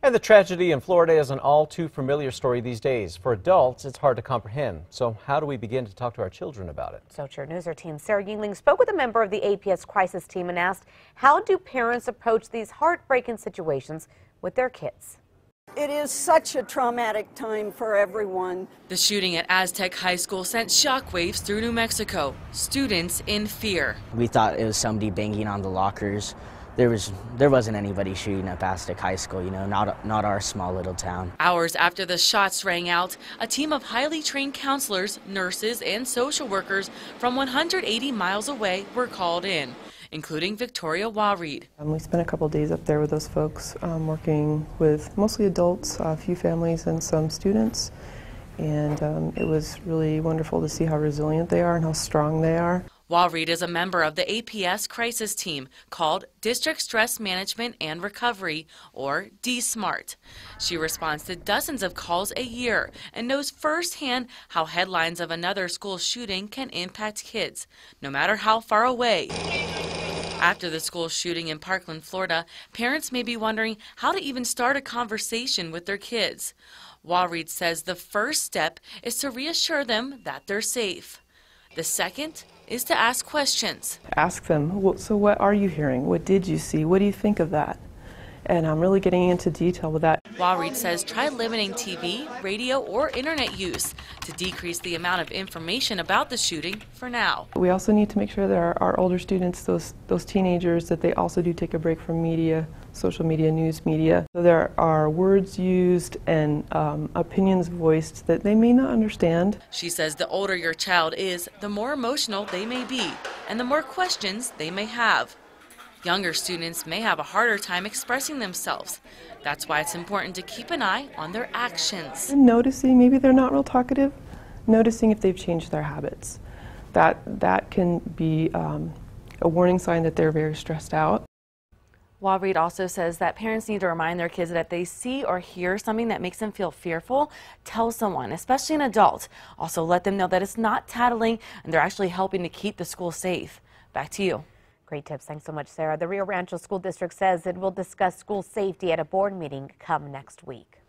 And the tragedy in Florida is an all too familiar story these days. For adults, it's hard to comprehend. So how do we begin to talk to our children about it? So Newser team Sarah Yingling spoke with a member of the APS Crisis Team and asked, how do parents approach these heartbreaking situations with their kids? It is such a traumatic time for everyone. The shooting at Aztec High School sent shockwaves through New Mexico. Students in fear. We thought it was somebody banging on the lockers. There wasn't anybody shooting up Aztec High School, you know, not our small little town. Hours after the shots rang out, a team of highly trained counselors, nurses, and social workers from 180 miles away were called in, including Victoria Wareed. We spent a couple of days up there with those folks, working with mostly adults, a few families, and some students. And it was really wonderful to see how resilient they are and how strong they are. Wareed is a member of the APS Crisis Team called District Stress Management and Recovery, or DSMART. She responds to dozens of calls a year and knows firsthand how headlines of another school shooting can impact kids, no matter how far away. After the school shooting in Parkland, Florida, parents may be wondering how to even start a conversation with their kids. Wareed says the first step is to reassure them that they're safe. The second is to ask questions. Ask them, well, so what are you hearing? What did you see? What do you think of that? And I'm really getting into detail with that. Wareed says try limiting TV, radio, or internet use to decrease the amount of information about the shooting for now. We also need to make sure that our older students, those teenagers, that they also do take a break from media, social media, news media. So there are words used and opinions voiced that they may not understand. She says the older your child is, the more emotional they may be, and the more questions they may have. Younger students may have a harder time expressing themselves. That's why it's important to keep an eye on their actions. And noticing maybe they're not real talkative, noticing if they've changed their habits. That can be a warning sign that they're very stressed out. Wareed also says that parents need to remind their kids that if they see or hear something that makes them feel fearful, tell someone, especially an adult. Also let them know that it's not tattling and they're actually helping to keep the school safe. Back to you. Great tips. Thanks so much, Sarah. The Rio Rancho School District says it will discuss school safety at a board meeting come next week.